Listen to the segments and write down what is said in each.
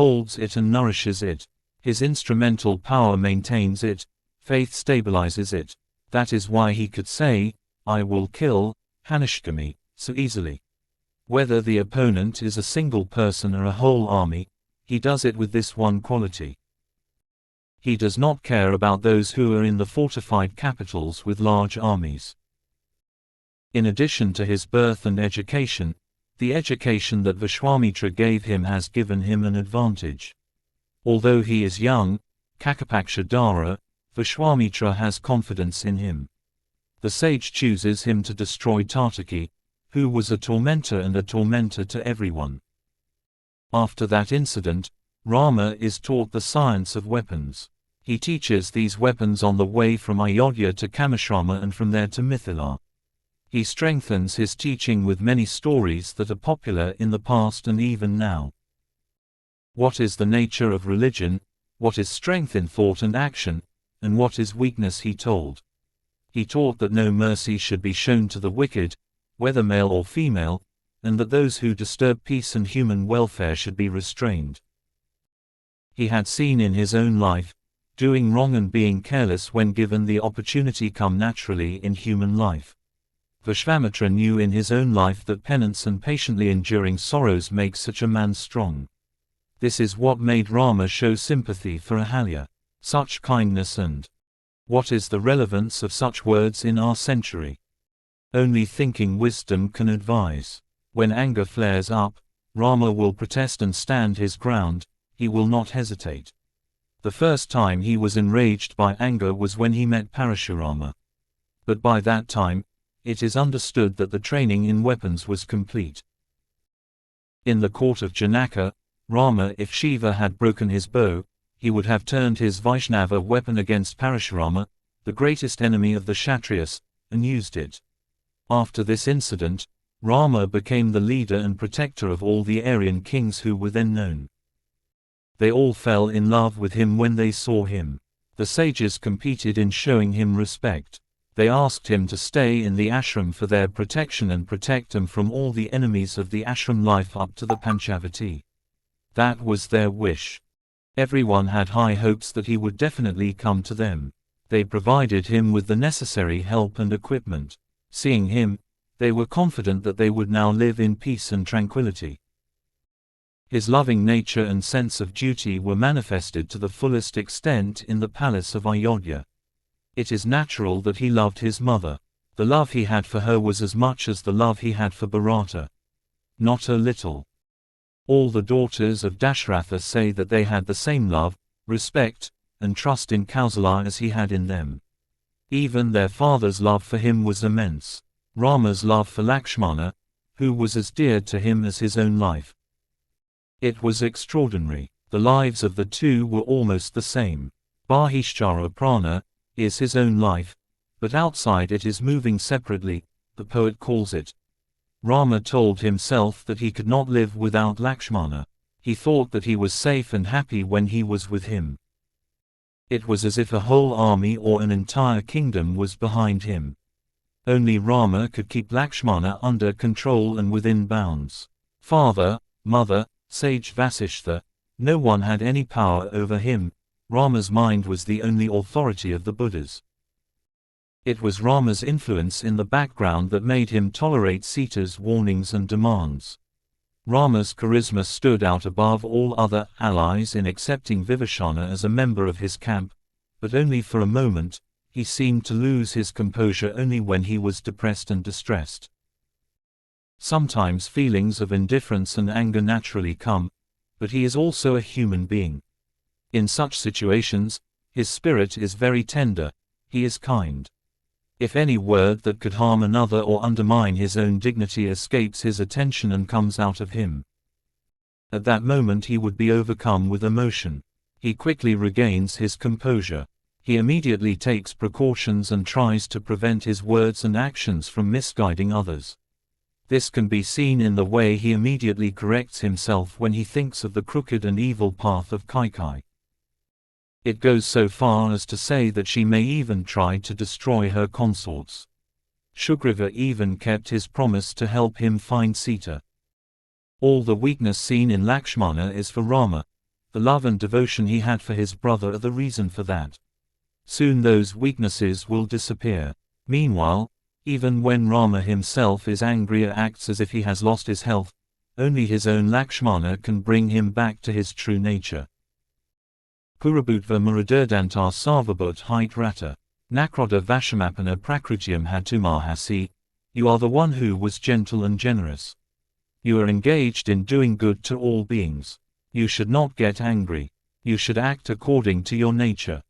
holds it and nourishes it. His instrumental power maintains it, faith stabilizes it. That is why he could say, "I will kill Hanishkami," so easily. Whether the opponent is a single person or a whole army, he does it with this one quality. He does not care about those who are in the fortified capitals with large armies. In addition to his birth and education, the education that Vishwamitra gave him has given him an advantage. Although he is young, Kakapakshadara, Vishwamitra has confidence in him. The sage chooses him to destroy Tataki, who was a tormentor and a tormentor to everyone. After that incident, Rama is taught the science of weapons. He teaches these weapons on the way from Ayodhya to Kamashrama and from there to Mithila. He strengthens his teaching with many stories that are popular in the past and even now. What is the nature of religion, what is strength in thought and action, and what is weakness, he told. He taught that no mercy should be shown to the wicked, whether male or female, and that those who disturb peace and human welfare should be restrained. He had seen in his own life, doing wrong and being careless when given the opportunity come naturally in human life. Vishwamitra knew in his own life that penance and patiently enduring sorrows make such a man strong. This is what made Rama show sympathy for Ahalya. Such kindness and what is the relevance of such words in our century? Only thinking wisdom can advise. When anger flares up, Rama will protest and stand his ground, he will not hesitate. The first time he was enraged by anger was when he met Parashurama. But by that time, it is understood that the training in weapons was complete. In the court of Janaka, Rama, if Shiva had broken his bow, he would have turned his Vaishnava weapon against Parashurama, the greatest enemy of the Kshatriyas, and used it. After this incident, Rama became the leader and protector of all the Aryan kings who were then known. They all fell in love with him when they saw him. The sages competed in showing him respect. They asked him to stay in the ashram for their protection and protect them from all the enemies of the ashram life up to the Panchavati. That was their wish. Everyone had high hopes that he would definitely come to them. They provided him with the necessary help and equipment. Seeing him, they were confident that they would now live in peace and tranquility. His loving nature and sense of duty were manifested to the fullest extent in the palace of Ayodhya. It is natural that he loved his mother. The love he had for her was as much as the love he had for Bharata. Not a little. All the daughters of Dashratha say that they had the same love, respect, and trust in Kausala as he had in them. Even their father's love for him was immense. Rama's love for Lakshmana, who was as dear to him as his own life. It was extraordinary. The lives of the two were almost the same. Bahishchara prana is his own life, but outside it is moving separately, the poet calls it. Rama told himself that he could not live without Lakshmana. He thought that he was safe and happy when he was with him. It was as if a whole army or an entire kingdom was behind him. Only Rama could keep Lakshmana under control and within bounds. Father, mother, sage Vasishtha, no one had any power over him. Rama's mind was the only authority of the Buddhas. It was Rama's influence in the background that made him tolerate Sita's warnings and demands. Rama's charisma stood out above all other allies in accepting Vibhishana as a member of his camp, but only for a moment. He seemed to lose his composure only when he was depressed and distressed. Sometimes feelings of indifference and anger naturally come, but he is also a human being. In such situations, his spirit is very tender, he is kind. If any word that could harm another or undermine his own dignity escapes his attention and comes out of him, at that moment he would be overcome with emotion. He quickly regains his composure. He immediately takes precautions and tries to prevent his words and actions from misguiding others. This can be seen in the way he immediately corrects himself when he thinks of the crooked and evil path of Kaikeyi. It goes so far as to say that she may even try to destroy her consorts. Sugriva even kept his promise to help him find Sita. All the weakness seen in Lakshmana is for Rama, The love and devotion he had for his brother are the reason for that. Soon those weaknesses will disappear. Meanwhile, even when Rama himself is angry or acts as if he has lost his health, only his own Lakshmana can bring him back to his true nature. Purabhutva Muradurdantar Sarvabhut Hite Rata. Nakroda Vashamapana Prakrutyam Hatumahasi. You are the one who was gentle and generous. You are engaged in doing good to all beings. You should not get angry. You should act according to your nature.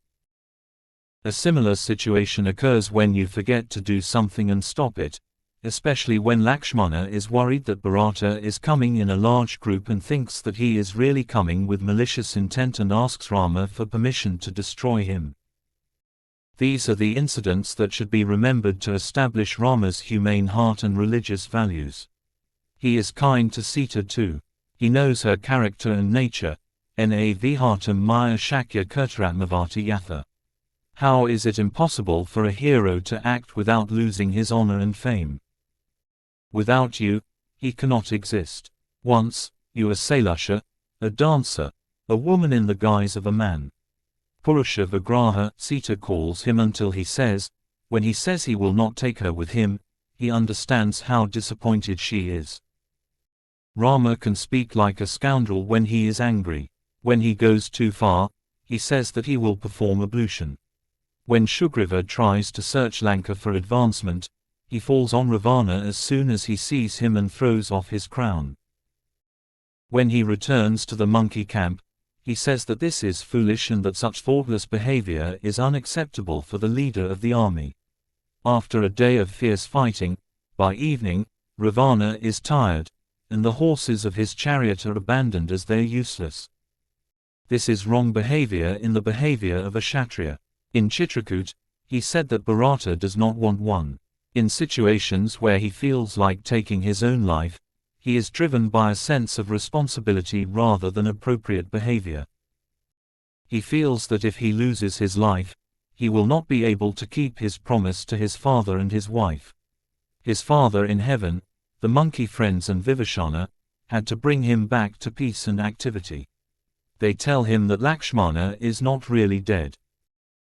A similar situation occurs when you forget to do something and stop it, especially when Lakshmana is worried that Bharata is coming in a large group and thinks that he is really coming with malicious intent and asks Rama for permission to destroy him. These are the incidents that should be remembered to establish Rama's humane heart and religious values. He is kind to Sita too. He knows her character and nature. Na vihartam maya shakya kurtaratmavati yatha. How is it impossible for a hero to act without losing his honor and fame? Without you, he cannot exist. Once, U.S.A, a dancer, a woman in the guise of a man. Purusha Vigraha, Sita calls him until he says, when he says he will not take her with him, he understands how disappointed she is. Rama can speak like a scoundrel when he is angry. When he goes too far, he says that he will perform ablution. When Sugriva tries to search Lanka for advancement, he falls on Ravana as soon as he sees him and throws off his crown. When he returns to the monkey camp, he says that this is foolish and that such thoughtless behavior is unacceptable for the leader of the army. After a day of fierce fighting, by evening, Ravana is tired, and the horses of his chariot are abandoned as they are useless. This is wrong behavior in the behavior of a Kshatriya. In Chitrakoot, he said that Bharata does not want one. In situations where he feels like taking his own life, he is driven by a sense of responsibility rather than appropriate behavior. He feels that if he loses his life, he will not be able to keep his promise to his father and his wife. His father in heaven, the monkey friends and Vibhishana, had to bring him back to peace and activity. They tell him that Lakshmana is not really dead.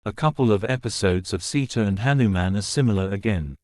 A couple of episodes of Sita and Hanuman are similar again.